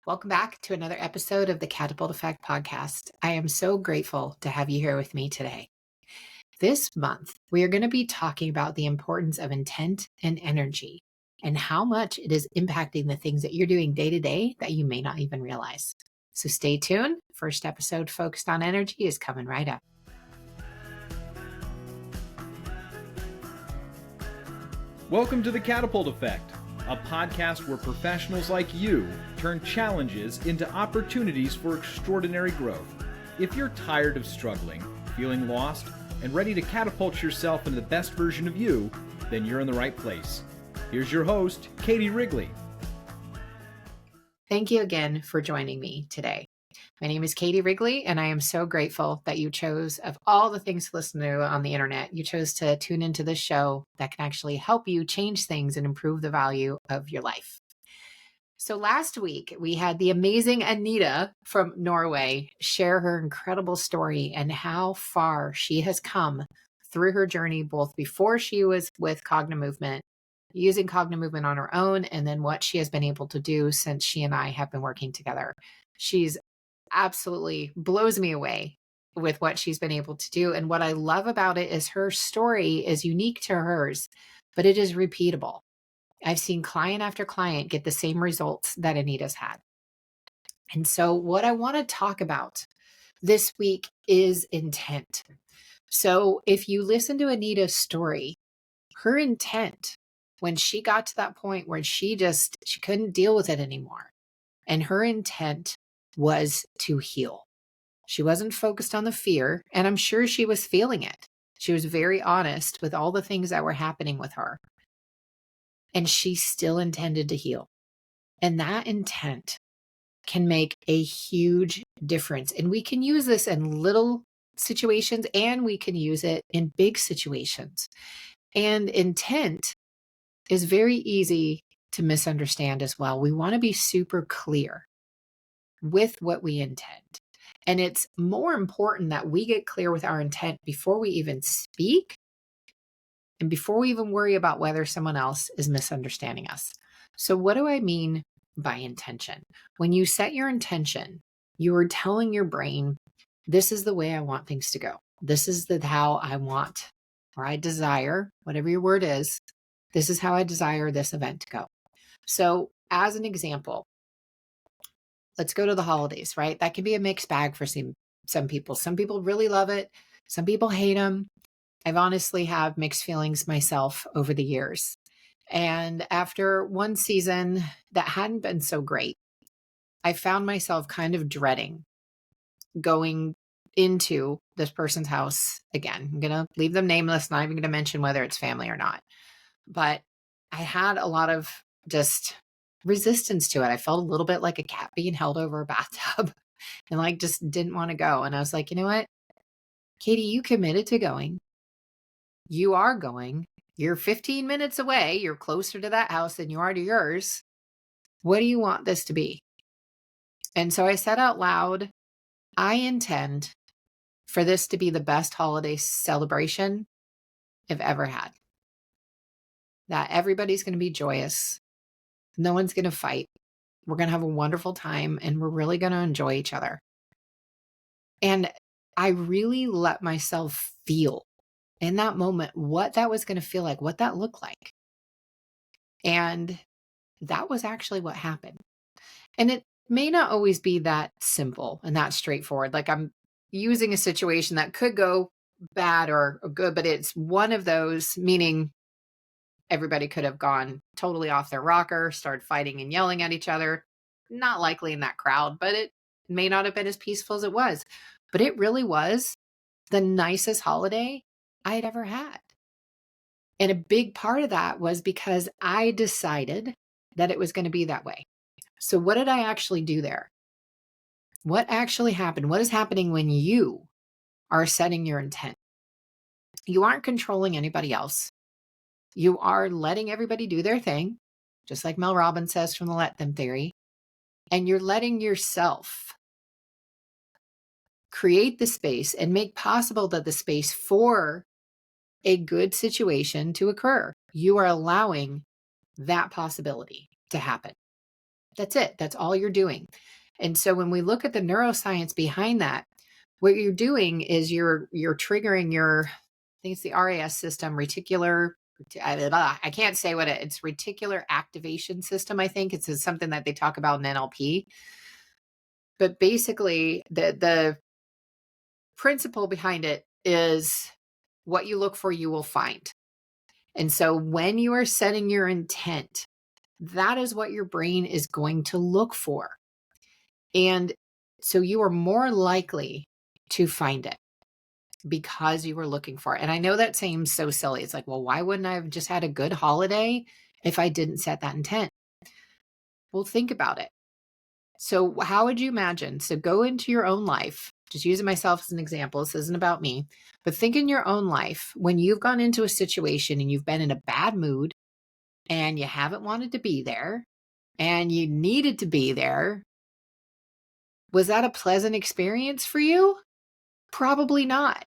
Welcome back to another episode of the Catapult Effect podcast. I am so grateful to have you here with me today. This month, we are going to be talking about the importance of intent and energy and how much it is impacting the things that you're doing day to day that you may not even realize. So stay tuned. First episode focused on energy is coming right up. Welcome to the Catapult Effect, a podcast where professionals like you turn challenges into opportunities for extraordinary growth. If you're tired of struggling, feeling lost, and ready to catapult yourself into the best version of you, then you're in the right place. Here's your host, Katie Wrigley. Thank you again for joining me today. My name is Katie Wrigley, and I am so grateful that you chose, of all the things to listen to on the internet, you chose to tune into this show that can actually help you change things and improve the value of your life. So last week, we had the amazing Anita from Norway share her incredible story and how far she has come through her journey, both before she was with Cognitive Movement, using Cognitive Movement on her own, and then what she has been able to do since she and I have been working together. She's absolutely blows me away with what she's been able to do. And what I love about it is her story is unique to hers, but it is repeatable. I've seen client after client get the same results that Anita's had. And so what I want to talk about this week is intent. So if you listen to Anita's story, her intent when she got to that point where she couldn't deal with it anymore. And her intent was to heal. She wasn't focused on the fear, and I'm sure she was feeling it. She was very honest with all the things that were happening with her. And she still intended to heal. And that intent can make a huge difference. And we can use this in little situations, and we can use it in big situations. And intent is very easy to misunderstand as well. We want to be super clear with what we intend. And it's more important that we get clear with our intent before we even speak and before we even worry about whether someone else is misunderstanding us. So what do I mean by intention? When you set your intention, you are telling your brain, this is the way I want things to go. This is how I want, or I desire, whatever your word is, this is how I desire this event to go. So as an example, let's go to the holidays, right? That can be a mixed bag for some people. Some people really love it. Some people hate them. I've honestly had mixed feelings myself over the years. And after one season that hadn't been so great, I found myself kind of dreading going into this person's house again. I'm going to leave them nameless, not even going to mention whether it's family or not. But I had a lot of just resistance to it. I felt a little bit like a cat being held over a bathtub and just didn't want to go. And I was like, you know what, Katie, you committed to going. You are going. You're 15 minutes away. You're closer to that house than you are to yours. What do you want this to be? And so I said out loud, I intend for this to be the best holiday celebration I've ever had. That everybody's going to be joyous. No one's going to fight. We're going to have a wonderful time, and we're really going to enjoy each other. And I really let myself feel in that moment what that was going to feel like, what that looked like. And that was actually what happened. And it may not always be that simple and that straightforward. Like I'm using a situation that could go bad or good, but it's one of those, meaning everybody could have gone totally off their rocker, started fighting and yelling at each other. Not likely in that crowd, but it may not have been as peaceful as it was. But it really was the nicest holiday I had ever had. And a big part of that was because I decided that it was going to be that way. So what did I actually do there? What actually happened? What is happening when you are setting your intent? You aren't controlling anybody else. You are letting everybody do their thing, just like Mel Robbins says from the Let Them theory. And you're letting yourself create the space and make possible that the space for a good situation to occur. You are allowing that possibility to happen. That's it. That's all you're doing. And so when we look at the neuroscience behind that, what you're doing is you're triggering your, I think it's the RAS system, reticular. I can't say what it's reticular activation system. I think it's something that they talk about in NLP. But basically, the principle behind it is what you look for, you will find. And so when you are setting your intent, that is what your brain is going to look for. And so you are more likely to find it because you were looking for it. And I know that seems so silly. It's like, well, why wouldn't I have just had a good holiday if I didn't set that intent? Well, think about it. So how would you imagine? So go into your own life, just using myself as an example. This isn't about me, but think in your own life when you've gone into a situation and you've been in a bad mood and you haven't wanted to be there and you needed to be there. Was that a pleasant experience for you? Probably not.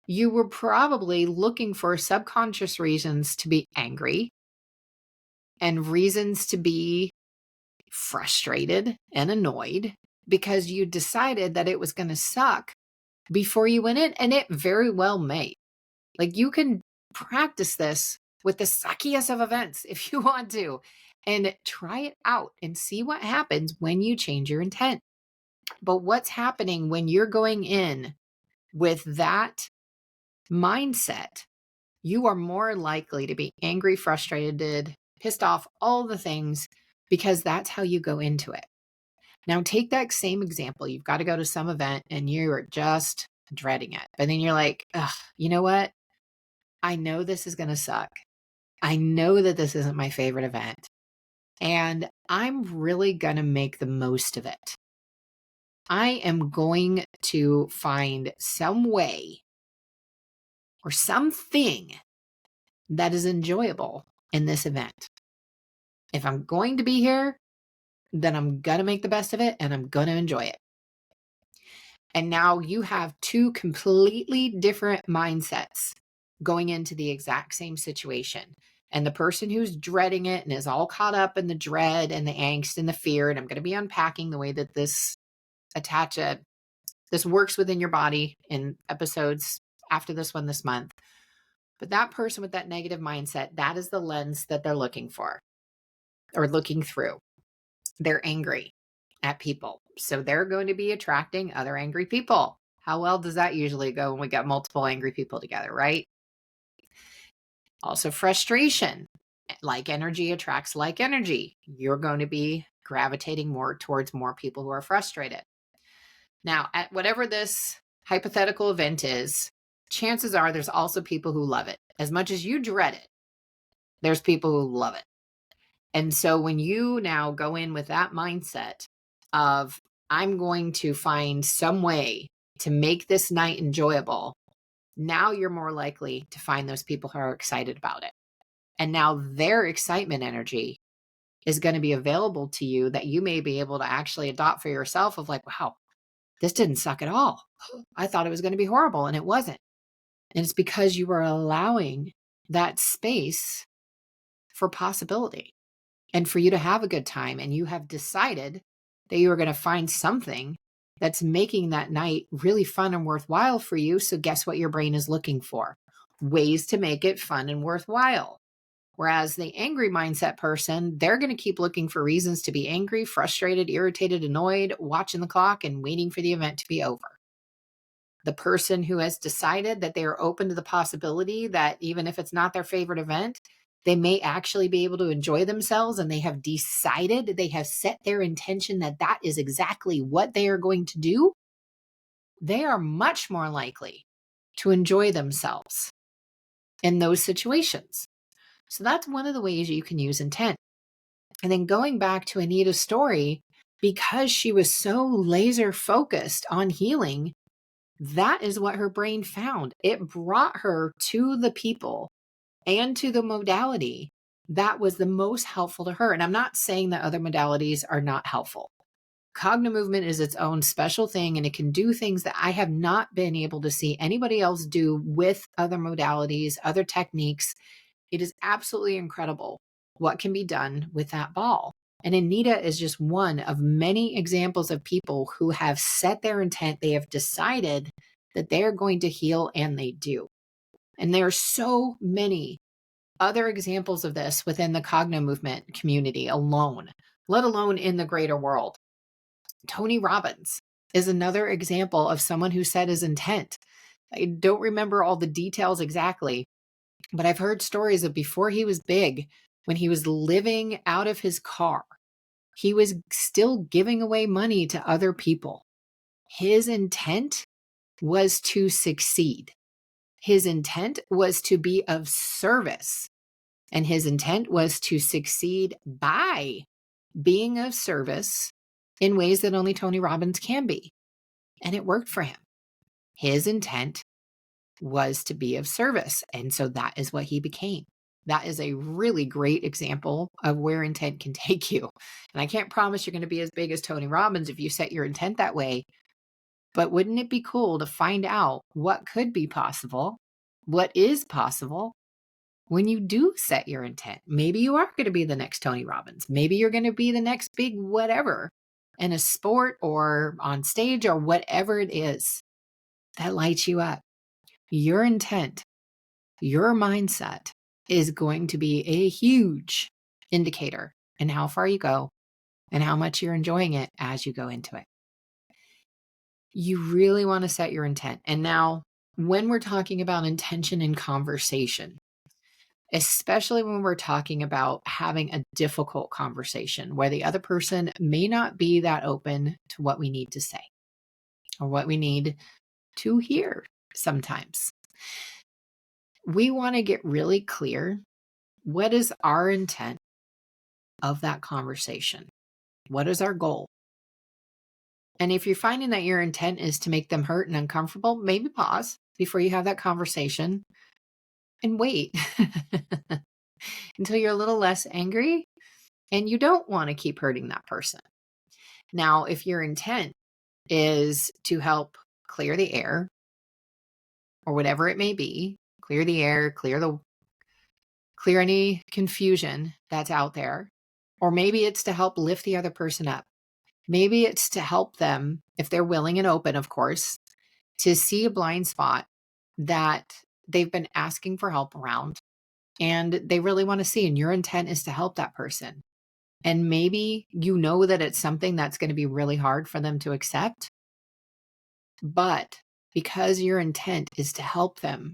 You were probably looking for subconscious reasons to be angry and reasons to be frustrated and annoyed because you decided that it was going to suck before you went in, and it very well may. Like, you can practice this with the suckiest of events if you want to, and try it out and see what happens when you change your intent. But what's happening when you're going in with that mindset? You are more likely to be angry, frustrated, pissed off, all the things, because that's how you go into it. Now, take that same example. You've got to go to some event and you're just dreading it. But then you're like, ugh, you know what? I know this is going to suck. I know that this isn't my favorite event. And I'm really going to make the most of it. I am going to find some way or something that is enjoyable in this event. If I'm going to be here, then I'm going to make the best of it and I'm going to enjoy it. And now you have two completely different mindsets going into the exact same situation. And the person who's dreading it and is all caught up in the dread and the angst and the fear, and I'm going to be unpacking the way that this this works within your body in episodes after this one this month. But that person with that negative mindset, that is the lens that they're looking for or looking through. They're angry at people. So they're going to be attracting other angry people. How well does that usually go when we got multiple angry people together, right? Also, frustration. Like energy attracts like energy. You're going to be gravitating more towards more people who are frustrated. Now, at whatever this hypothetical event is, chances are there's also people who love it. As much as you dread it, there's people who love it. And so when you now go in with that mindset of, I'm going to find some way to make this night enjoyable, now you're more likely to find those people who are excited about it. And now their excitement energy is going to be available to you that you may be able to actually adopt for yourself of like, wow, this didn't suck at all. I thought it was going to be horrible and it wasn't. And it's because you were allowing that space for possibility and for you to have a good time. And you have decided that you are going to find something that's making that night really fun and worthwhile for you. So guess what your brain is looking for? Ways to make it fun and worthwhile. Whereas the angry mindset person, they're going to keep looking for reasons to be angry, frustrated, irritated, annoyed, watching the clock and waiting for the event to be over. The person who has decided that they are open to the possibility that even if it's not their favorite event, they may actually be able to enjoy themselves, and they have decided, they have set their intention that that is exactly what they are going to do, they are much more likely to enjoy themselves in those situations. So that's one of the ways you can use intent. And then going back to Anita's story, because she was so laser focused on healing, that is what her brain found. It brought her to the people and to the modality that was the most helpful to her. And I'm not saying that other modalities are not helpful. Cognitive movement is its own special thing, and it can do things that I have not been able to see anybody else do with other modalities, other techniques. It is absolutely incredible what can be done with that ball. And Anita is just one of many examples of people who have set their intent. They have decided that they are going to heal, and they do. And there are so many other examples of this within the Cogno movement community alone, let alone in the greater world. Tony Robbins is another example of someone who set his intent. I don't remember all the details exactly, but I've heard stories of before he was big, when he was living out of his car, he was still giving away money to other people. His intent was to succeed. His intent was to be of service. And his intent was to succeed by being of service in ways that only Tony Robbins can be. And it worked for him. His intent was to be of service. And so that is what he became. That is a really great example of where intent can take you. And I can't promise you're going to be as big as Tony Robbins if you set your intent that way. But wouldn't it be cool to find out what could be possible, what is possible when you do set your intent? Maybe you are going to be the next Tony Robbins. Maybe you're going to be the next big whatever in a sport or on stage or whatever it is that lights you up. Your intent, your mindset is going to be a huge indicator in how far you go and how much you're enjoying it as you go into it. You really want to set your intent. And now, when we're talking about intention in conversation, especially when we're talking about having a difficult conversation where the other person may not be that open to what we need to say or what we need to hear sometimes, we want to get really clear. What is our intent of that conversation? What is our goal? And if you're finding that your intent is to make them hurt and uncomfortable, maybe pause before you have that conversation and wait until you're a little less angry and you don't want to keep hurting that person. Now, if your intent is to help clear the air or whatever it may be, clear the air, clear any confusion that's out there, or maybe it's to help lift the other person up. Maybe it's to help them, if they're willing and open, of course, to see a blind spot that they've been asking for help around and they really want to see, and your intent is to help that person. And maybe you know that it's something that's going to be really hard for them to accept, but because your intent is to help them,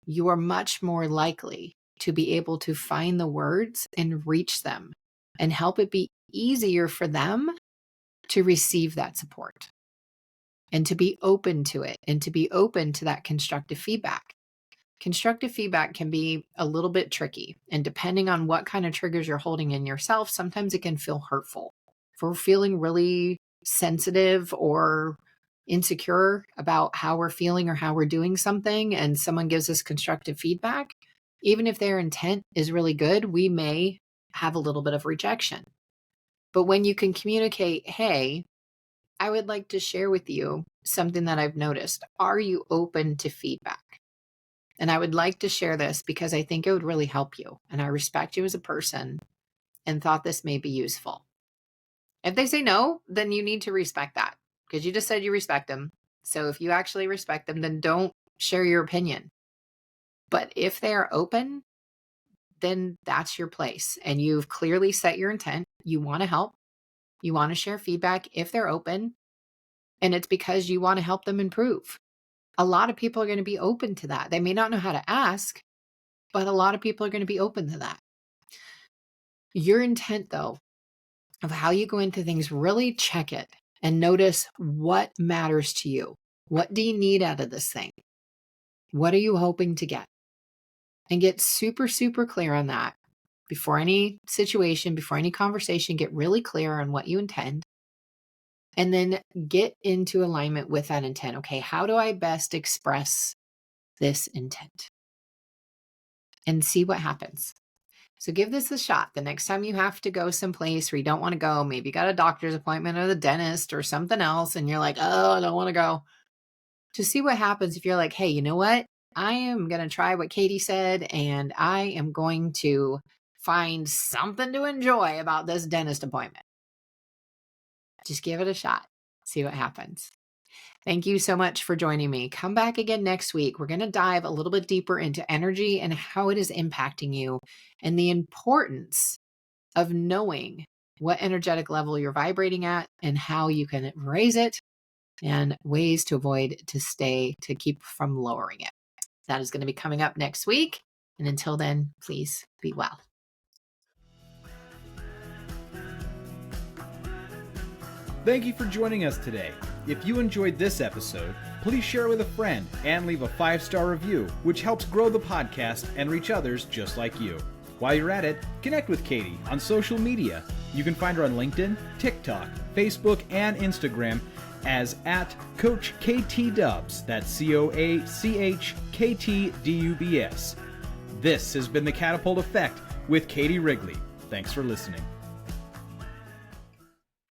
you are much more likely to be able to find the words and reach them and help it be easier for them to receive that support and to be open to it and to be open to that constructive feedback. Constructive feedback can be a little bit tricky, and depending on what kind of triggers you're holding in yourself, sometimes it can feel hurtful. If we're feeling really sensitive or insecure about how we're feeling or how we're doing something, and someone gives us constructive feedback, even if their intent is really good, we may have a little bit of rejection. But when you can communicate, hey, I would like to share with you something that I've noticed. Are you open to feedback? And I would like to share this because I think it would really help you. And I respect you as a person and thought this may be useful. If they say no, then you need to respect that because you just said you respect them. So if you actually respect them, then don't share your opinion. But if they are open, then that's your place. And you've clearly set your intent. You want to help. You want to share feedback if they're open. And it's because you want to help them improve. A lot of people are going to be open to that. They may not know how to ask, but a lot of people are going to be open to that. Your intent, though, of how you go into things, really check it and notice what matters to you. What do you need out of this thing? What are you hoping to get? And get super, super clear on that before any situation, before any conversation. Get really clear on what you intend. And then get into alignment with that intent. Okay, how do I best express this intent? And see what happens. So give this a shot. The next time you have to go someplace where you don't want to go, maybe you got a doctor's appointment or the dentist or something else, and you're like, oh, I don't want to go. To see what happens if you're like, hey, you know what? I am going to try what Katie said, and I am going to find something to enjoy about this dentist appointment. Just give it a shot. See what happens. Thank you so much for joining me. Come back again next week. We're going to dive a little bit deeper into energy and how it is impacting you and the importance of knowing what energetic level you're vibrating at and how you can raise it and ways to avoid to keep from lowering it. That is going to be coming up next week. And until then, please be well. Thank you for joining us today. If you enjoyed this episode, please share it with a friend and leave a 5-star review, which helps grow the podcast and reach others just like you. While you're at it, connect with Katie on social media. You can find her on LinkedIn, TikTok, Facebook, and Instagram as @CoachKTDubs. That's CoachKTDubs. This has been the Catapult Effect with Katie Wrigley. Thanks for listening.